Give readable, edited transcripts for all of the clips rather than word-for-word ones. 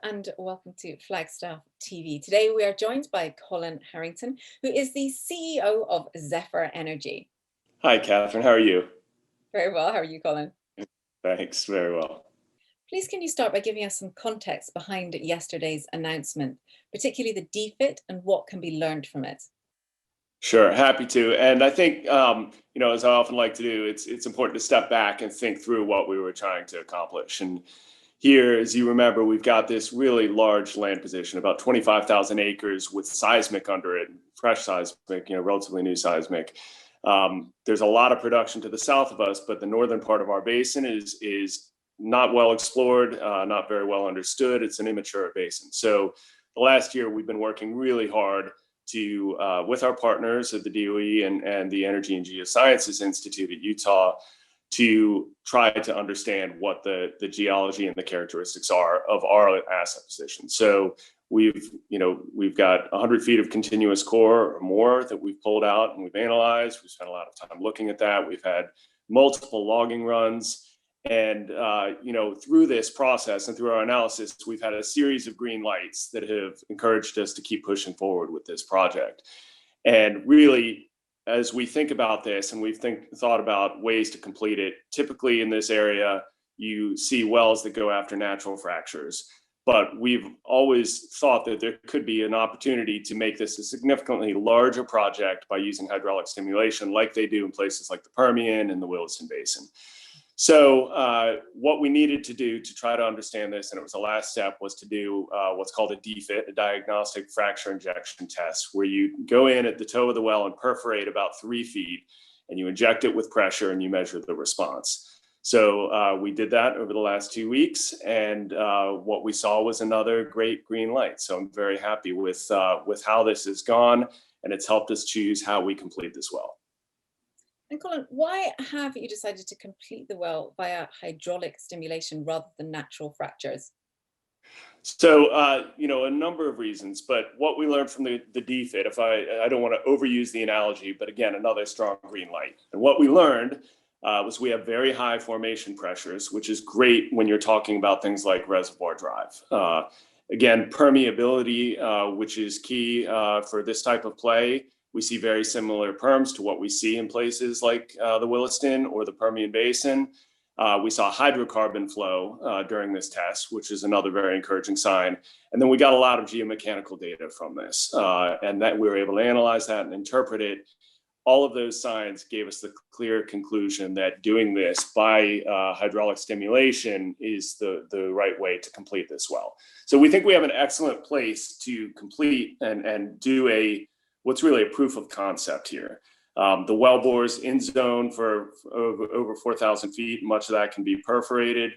and welcome to Flagstaff TV. Today we are joined by Colin Harrington, who is the CEO of Zephyr Energy. Hi, Catherine. How are you? Very well. How are you, Colin? Thanks. Very well. Please, can you start by giving us some context behind yesterday's announcement, particularly the DFIT and what can be learned from it? Sure, happy to. And I think, as I often like to do, it's important to step back and think through what we were trying to accomplish. And here, as you remember, we've got this really large land position, about 25,000 acres with seismic under it, fresh seismic, relatively new seismic. There's a lot of production to the south of us, but the northern part of our basin is not well explored, not very well understood. It's an immature basin. So the last year, we've been working really hard to, with our partners at the DOE and the Energy and Geosciences Institute at Utah, to try to understand what the geology and the characteristics are of our asset position. So we've got 100 feet of continuous core or more that we've pulled out and we've analyzed. We've spent a lot of time looking at that. We've had multiple logging runs. And, through this process and through our analysis, we've had a series of green lights that have encouraged us to keep pushing forward with this project. And really, as we think about this and we've thought about ways to complete it, typically in this area, you see wells that go after natural fractures. But we've always thought that there could be an opportunity to make this a significantly larger project by using hydraulic stimulation like they do in places like the Permian and the Williston Basin. So what we needed to do to try to understand this, and it was the last step, was to do what's called a DFIT, a diagnostic fracture injection test, where you go in at the toe of the well and perforate about 3 feet, and you inject it with pressure and you measure the response. So we did that over the last 2 weeks, and what we saw was another great green light. So I'm very happy with how this has gone, and it's helped us choose how we complete this well. And Colin, why have you decided to complete the well via hydraulic stimulation rather than natural fractures? So, a number of reasons, but what we learned from the DFIT, if I don't want to overuse the analogy, but again, another strong green light. And what we learned was we have very high formation pressures, which is great when you're talking about things like reservoir drive. Again, permeability, which is key for this type of play. We see very similar perms to what we see in places like the Williston or the Permian Basin. We saw hydrocarbon flow during this test, which is another very encouraging sign. And then we got a lot of geomechanical data from this, and that we were able to analyze that and interpret it. All of those signs gave us the clear conclusion that doing this by hydraulic stimulation is the right way to complete this well. So we think we have an excellent place to complete and do what's really a proof of concept here. The well bores in zone for over 4,000 feet. Much of that can be perforated.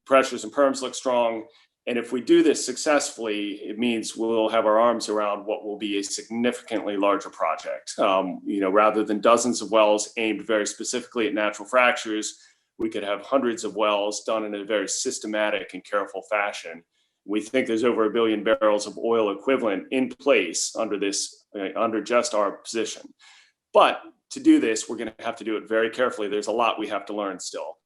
Pressures and perms look strong. And if we do this successfully, it means we'll have our arms around what will be a significantly larger project. Rather than dozens of wells aimed very specifically at natural fractures, we could have hundreds of wells done in a very systematic and careful fashion. We think there's over 1 billion barrels of oil equivalent in place under just our position. But to do this, we're going to have to do it very carefully. There's a lot we have to learn still.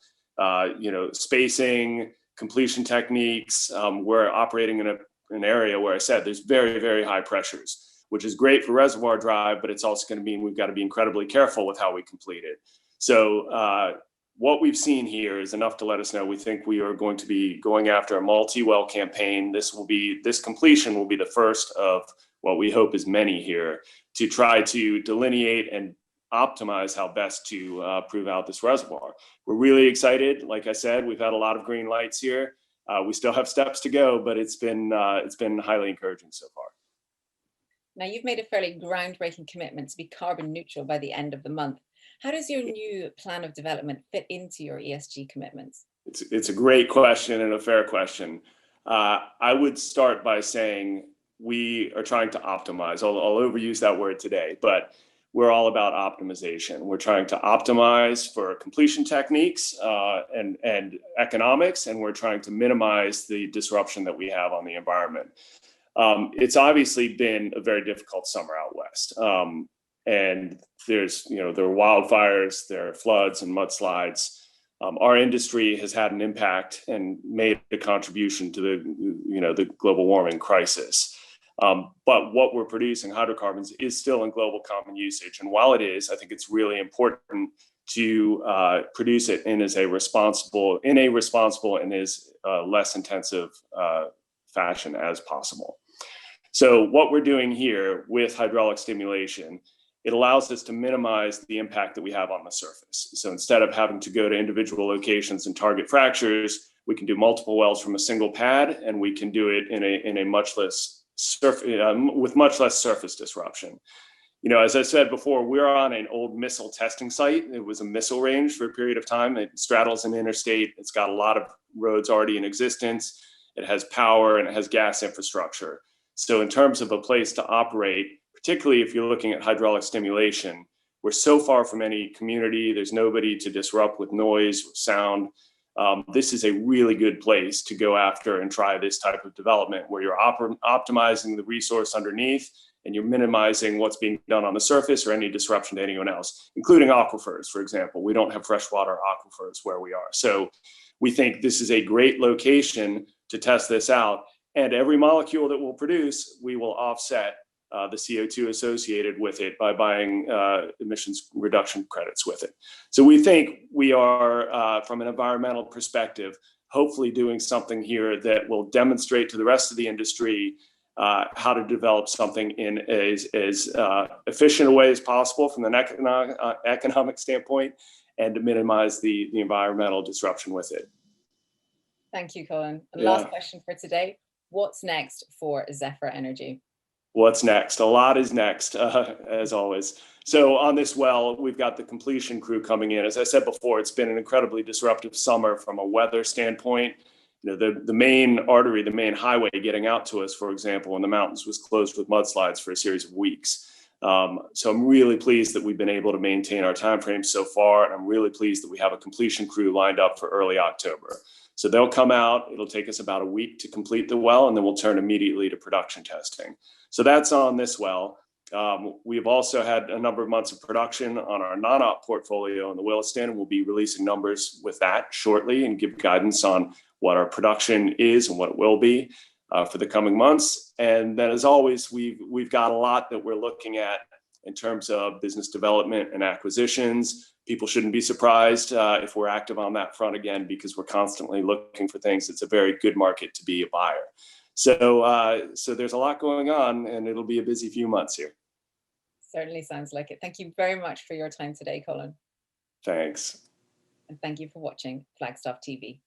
Spacing, completion techniques. We're operating in an area where I said there's very, very high pressures, which is great for reservoir drive, but it's also going to mean we've got to be incredibly careful with how we complete it. So what we've seen here is enough to let us know we think we are going to be going after a multi-well campaign. This completion will be the first of what we hope is many here to try to delineate and optimize how best to prove out this reservoir. We're really excited. Like I said, we've had a lot of green lights here. We still have steps to go, but it's been highly encouraging so far. Now, you've made a fairly groundbreaking commitment to be carbon neutral by the end of the month. How does your new plan of development fit into your ESG commitments? It's a great question and a fair question. I would start by saying we are trying to optimize. I'll overuse that word today, but we're all about optimization. We're trying to optimize for completion techniques and economics, and we're trying to minimize the disruption that we have on the environment. It's obviously been a very difficult summer out west. And there are wildfires, there are floods and mudslides. our industry has had an impact and made a contribution to the global warming crisis. But what we're producing, hydrocarbons, is still in global common usage. And while it is, I think it's really important to produce it in a responsible and as less intensive fashion as possible. So what we're doing here with hydraulic stimulation, it allows us to minimize the impact that we have on the surface. So instead of having to go to individual locations and target fractures, we can do multiple wells from a single pad, and we can do it in a much less with much less surface disruption. As I said before, we're on an old missile testing site. It was a missile range for a period of time. It straddles an interstate. It's got a lot of roads already in existence. It has power and it has gas infrastructure. So in terms of a place to operate, particularly if you're looking at hydraulic stimulation, we're so far from any community. There's nobody to disrupt with noise or sound. This is a really good place to go after and try this type of development where you're optimizing the resource underneath and you're minimizing what's being done on the surface or any disruption to anyone else, including aquifers, for example. We don't have freshwater aquifers where we are. So we think this is a great location to test this out. And every molecule that we'll produce, we will offset the CO2 associated with it by buying emissions reduction credits with it. So we think we are, from an environmental perspective, hopefully doing something here that will demonstrate to the rest of the industry how to develop something in as efficient a way as possible from an economic standpoint, and to minimize the environmental disruption with it. Thank you, Colin. And Yeah. last question for today. What's next for Zephyr Energy? What's next? A lot is next, as always. So on this well, we've got the completion crew coming in. As I said before, it's been an incredibly disruptive summer from a weather standpoint. The main artery, the main highway getting out to us, for example, in the mountains was closed with mudslides for a series of weeks. So I'm really pleased that we've been able to maintain our timeframes so far, and I'm really pleased that we have a completion crew lined up for early October. So they'll come out, it'll take us about a week to complete the well, and then we'll turn immediately to production testing. So that's on this well. We've also had a number of months of production on our non-op portfolio in the Williston, and we'll be releasing numbers with that shortly and give guidance on what our production is and what it will be for the coming months. And then, as always, we've got a lot that we're looking at in terms of business development and acquisitions. People shouldn't be surprised if we're active on that front again, because we're constantly looking for things. It's a very good market to be a buyer. So there's a lot going on, and it'll be a busy few months here. Certainly sounds like it. Thank you very much for your time today, Colin. Thanks. And thank you for watching Flagstaff TV.